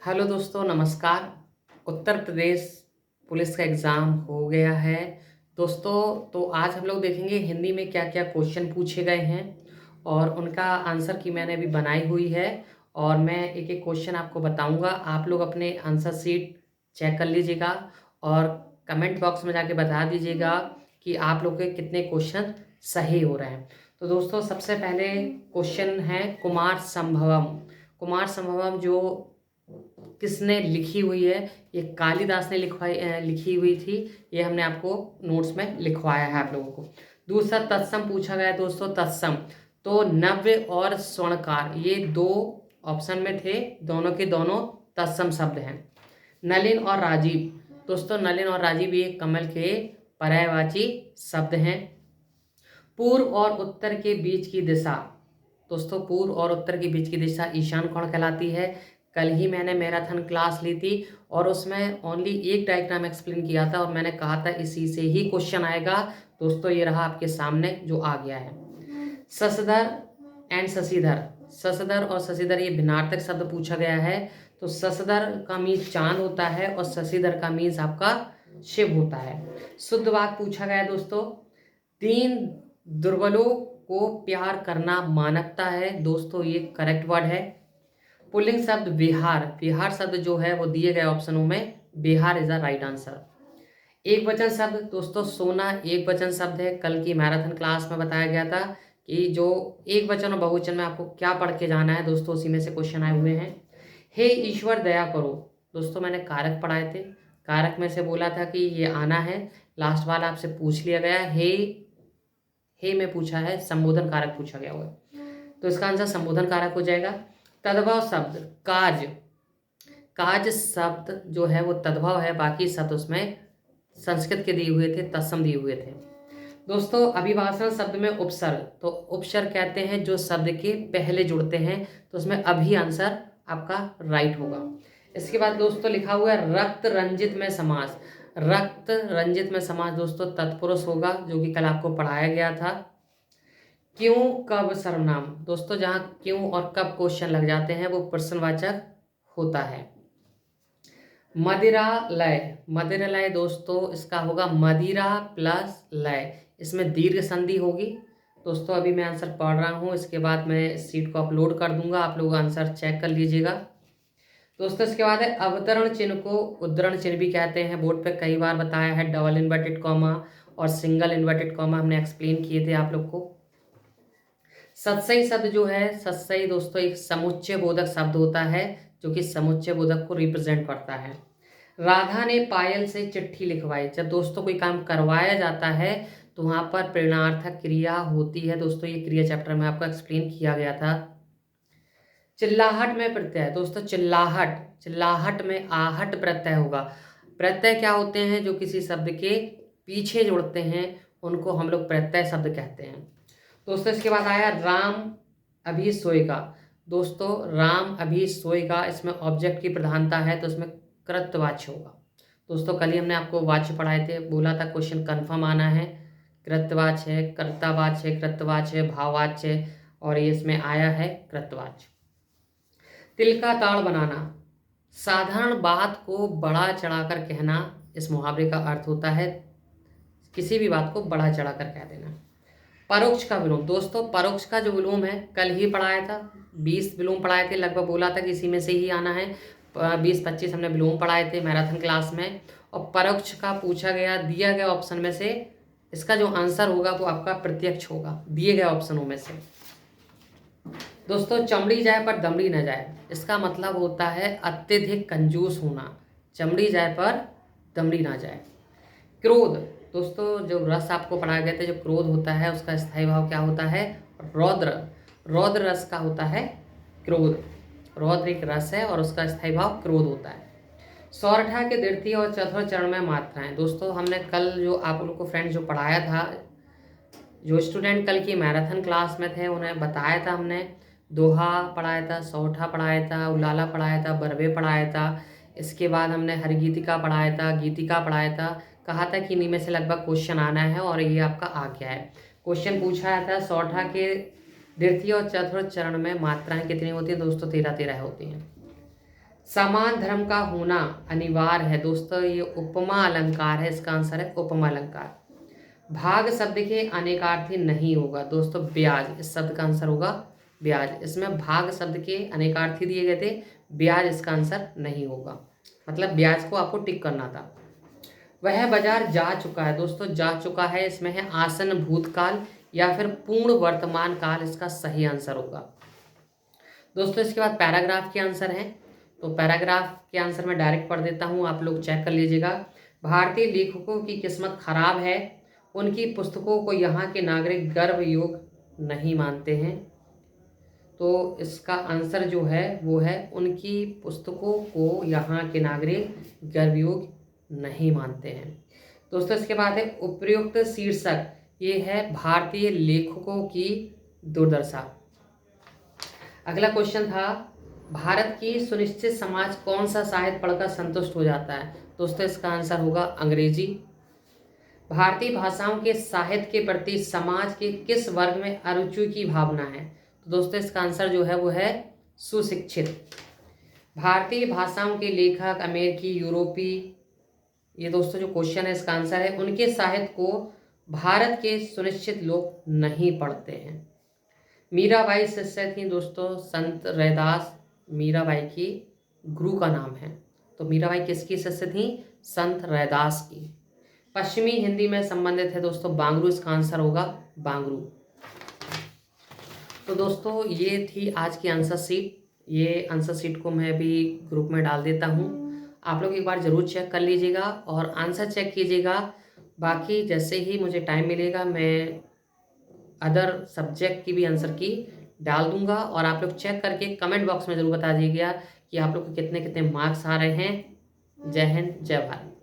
Hello दोस्तों, नमस्कार। Uttar Pradesh police का एग्ज़ाम हो गया है दोस्तों। तो आज हम लोग देखेंगे हिंदी में क्या क्या क्वेश्चन पूछे गए हैं और उनका आंसर की मैंने अभी बनाई हुई है। और मैं एक एक क्वेश्चन आपको बताऊंगा, आप लोग अपने आंसर शीट चेक कर लीजिएगा और कमेंट बॉक्स में जाके बता दीजिएगा कि आप लोग के कितने क्वेश्चन सही हो रहे हैं। तो दोस्तों, सबसे पहले क्वेश्चन है कुमार संभवम। कुमार संभवम जो किसने लिखी हुई है, ये कालिदास ने लिखी हुई थी। ये हमने आपको नोट्स में लिखवाया है आप लोगों को। दूसरा तत्सम पूछा गया है दोस्तों। तत्सम तो नव्य और स्वर्णकार, ये दो ऑप्शन में थे, दोनों के दोनों तत्सम शब्द हैं। नलिन और राजीव दोस्तों, नलिन और राजीव ये कमल के पर्यायवाची शब्द हैं। पूर्व और उत्तर के बीच की दिशा दोस्तों, पूर्व और उत्तर के बीच की दिशा ईशान कोण कहलाती है। कल ही मैंने मैराथन क्लास ली थी और उसमें ओनली एक डायग्राम एक्सप्लेन किया था और मैंने कहा था इसी से ही क्वेश्चन आएगा। दोस्तों, ये रहा आपके सामने जो आ गया है। शशधर एंड शशिधर, शशधर और शशिधर ये भिन्नार्थक शब्द पूछा गया है। तो शशधर का मीन्स चांद होता है और शशिधर का मीन्स आपका शिव होता है। शुद्ध वाक्य पूछा गया है दोस्तों। दीन दुर्बलों को प्यार करना मानवता है दोस्तों, ये करेक्ट वर्ड है। पुल्लिंग शब्द बिहार, बिहार शब्द जो है वो दिए गए ऑप्शनों में Bihar is the right answer. एक वचन शब्द दोस्तों, सोना एक वचन शब्द है। कल की मैराथन क्लास में बताया गया था कि जो एक वचन और बहुवचन में आपको क्या पढ़ के जाना है दोस्तों, उसी में से क्वेश्चन आए हुए हैं। हे ईश्वर दया करो दोस्तों, मैंने कारक पढ़ाए थे, कारक में से बोला था कि ये आना है। लास्ट वाला आपसे पूछ लिया गया, हे में पूछा है, संबोधन कारक पूछा गया हुआ है, तो इसका आंसर संबोधन कारक हो जाएगा। तद्भव शब्द काज, काज शब्द जो है वो तद्भव है, बाकी शब्द उसमें संस्कृत के दिए हुए थे, तत्सम दिए हुए थे। दोस्तों, अभिभाषण शब्द में उपसर्ग, तो उपसर्ग कहते हैं जो शब्द के पहले जुड़ते हैं, तो उसमें अभी आंसर आपका राइट होगा। इसके बाद दोस्तों लिखा हुआ है रक्त रंजित में समास। रक्त रंजित में समास दोस्तों तत्पुरुष होगा, जो कि कल आपको पढ़ाया गया था। क्यों कब सर्वनाम दोस्तों, जहां क्यों और कब क्वेश्चन लग जाते हैं वो प्रश्नवाचक होता है। मदिरा लय, मदिरा लय दोस्तों इसका होगा मदिरा प्लस लय, इसमें दीर्घ संधि होगी। दोस्तों अभी मैं आंसर पढ़ रहा हूँ, इसके बाद मैं इस सीट को अपलोड कर दूंगा, आप लोग आंसर चेक कर लीजिएगा। दोस्तों इसके बाद है अवतरण चिन्ह को उद्धरण चिन्ह भी कहते हैं, बोर्ड पे कई बार बताया है। डबल इन्वर्टेड कॉमा और सिंगल इन्वर्टेड कॉमा हमने एक्सप्लेन किए थे आप लोग को। सत्सई शब्द जो है, सत्सई दोस्तों एक समुच्चय बोधक शब्द होता है, जो कि समुच्चय बोधक को रिप्रेजेंट करता है। राधा ने पायल से चिट्ठी लिखवाई, जब दोस्तों कोई काम करवाया जाता है तो वहां पर प्रेरणार्थक क्रिया होती है दोस्तों, ये क्रिया चैप्टर में आपको एक्सप्लेन किया गया था। चिल्लाहट में प्रत्यय दोस्तों, चिल्लाहट, चिल्लाहट में आहट प्रत्यय होगा। प्रत्यय क्या होते हैं, जो किसी शब्द के पीछे जुड़ते हैं उनको हम लोग प्रत्यय शब्द कहते हैं। दोस्तों इसके बाद आया राम अभी सोएगा। दोस्तों राम अभी सोएगा, इसमें ऑब्जेक्ट की प्रधानता है तो इसमें कृतवाच्य होगा। दोस्तों कल ही हमने आपको वाच्य पढ़ाए थे, बोला था क्वेश्चन कंफर्म आना है। कृतवाच्य है, कर्तावाच्य है, कृतवाच्य है, भाववाच्य है, और ये इसमें आया है कृतवाच्य। तिल का ताड़ बनाना, साधारण बात को बड़ा चढ़ाकर कहना, इस मुहावरे का अर्थ होता है किसी भी बात को बड़ा चढ़ाकर कह देना। परोक्ष का विलोम दोस्तों, परोक्ष का जो विलोम है कल ही पढ़ाया था, 20 विलोम पढ़ाए थे लगभग, बोला था कि इसी में से ही आना है। 20-25 हमने विलोम पढ़ाए थे मैराथन क्लास में, और परोक्ष का पूछा गया दिया गया ऑप्शन में से, इसका जो आंसर होगा वो आपका प्रत्यक्ष होगा दिए गए ऑप्शनों में से। दोस्तों चमड़ी जाए पर दमड़ी न जाए, इसका मतलब होता है अत्यधिक कंजूस होना, चमड़ी जाए पर दमड़ी ना जाए। क्रोध दोस्तों, जो रस आपको पढ़ाया गया था, जो क्रोध होता है उसका स्थायी भाव क्या होता है, रौद्र, रौद्र रस का होता है क्रोध। रौद्र एक रस है और उसका स्थायी भाव क्रोध होता है। सौरठा के द्वितीय और चतुर्थ चरण में मात्राएं दोस्तों, हमने कल जो आप लोगों को फ्रेंड्स जो पढ़ाया था, जो स्टूडेंट कल की मैराथन क्लास में थे उन्हें बताया था हमने, दोहा पढ़ाया था, सौठा पढ़ाया था, उलाला पढ़ाया था, बरवे पढ़ाया था। इसके बाद हमने हरगीतिका पढ़ाया था, गीतिका पढ़ाया था। कहा था कि इन्हीं में से लगभग क्वेश्चन आना है और ये आपका आ गया है। क्वेश्चन पूछा था सौठा के द्वितीय और चतुर्थ चरण में मात्राएं कितनी होती हैं दोस्तों, 13-13 होती हैं। समान धर्म का होना अनिवार्य है। दोस्तों ये उपमा अलंकार है, इसका आंसर है उपमा अलंकार। भाग शब्द के अनेकार्थी नहीं होगा। दोस्तों ब्याज, इस शब्द का आंसर होगा ब्याज। इसमें भाग शब्द के अनेकार्थी दिए गए थे, ब्याज इसका आंसर नहीं होगा, मतलब ब्याज को आपको टिक करना था। वह बाजार जा चुका है। दोस्तों जा चुका है इसमें है आसन भूतकाल या फिर पूर्ण वर्तमान काल, इसका सही आंसर होगा। दोस्तों इसके बाद पैराग्राफ के आंसर हैं, तो पैराग्राफ के आंसर मैं डायरेक्ट पढ़ देता हूँ, आप लोग चेक कर लीजिएगा। भारतीय लेखकों की किस्मत खराब है, उनकी पुस्तकों को यहाँ के नागरिक गर्व योग्य नहीं मानते हैं। तो इसका आंसर जो है वो है उनकी पुस्तकों को यहाँ के नागरिक गर्व योग्य नहीं मानते हैं। दोस्तों इसके बाद है उपयुक्त शीर्षक, ये है भारतीय लेखकों की दुर्दशा। अगला क्वेश्चन था भारत की सुनिश्चित समाज कौन सा साहित्य पढ़कर संतुष्ट हो जाता है। दोस्तों इसका आंसर होगा अंग्रेजी। भारतीय भाषाओं के साहित्य के प्रति समाज के किस वर्ग में अरुचि की भावना है। तो दोस्तों इसका आंसर जो है वो है सुशिक्षित। भारतीय भाषाओं के लेखक अमेरिकी, यूरोपी, ये दोस्तों जो क्वेश्चन है इसका आंसर है उनके साहित्य को भारत के सुनिश्चित लोग नहीं पढ़ते हैं। मीराबाई शिष्य थी दोस्तों संत रैदास, मीराबाई की गुरु का नाम है। तो मीराबाई किसकी शिष्य थी, संत रैदास की। पश्चिमी हिंदी में संबंधित है दोस्तों बांगरू, इसका आंसर होगा बांगरू। तो दोस्तों ये थी आज की आंसर शीट, ये आंसर शीट को मैं भी ग्रुप में डाल देता हूँ, आप लोग एक बार ज़रूर चेक कर लीजिएगा और आंसर चेक कीजिएगा। बाकी जैसे ही मुझे टाइम मिलेगा मैं अदर सब्जेक्ट की भी आंसर की डाल दूंगा और आप लोग चेक करके कमेंट बॉक्स में ज़रूर बता दीजिएगा कि आप लोग को कितने कितने मार्क्स आ रहे हैं। जय हिंद, जय भारत।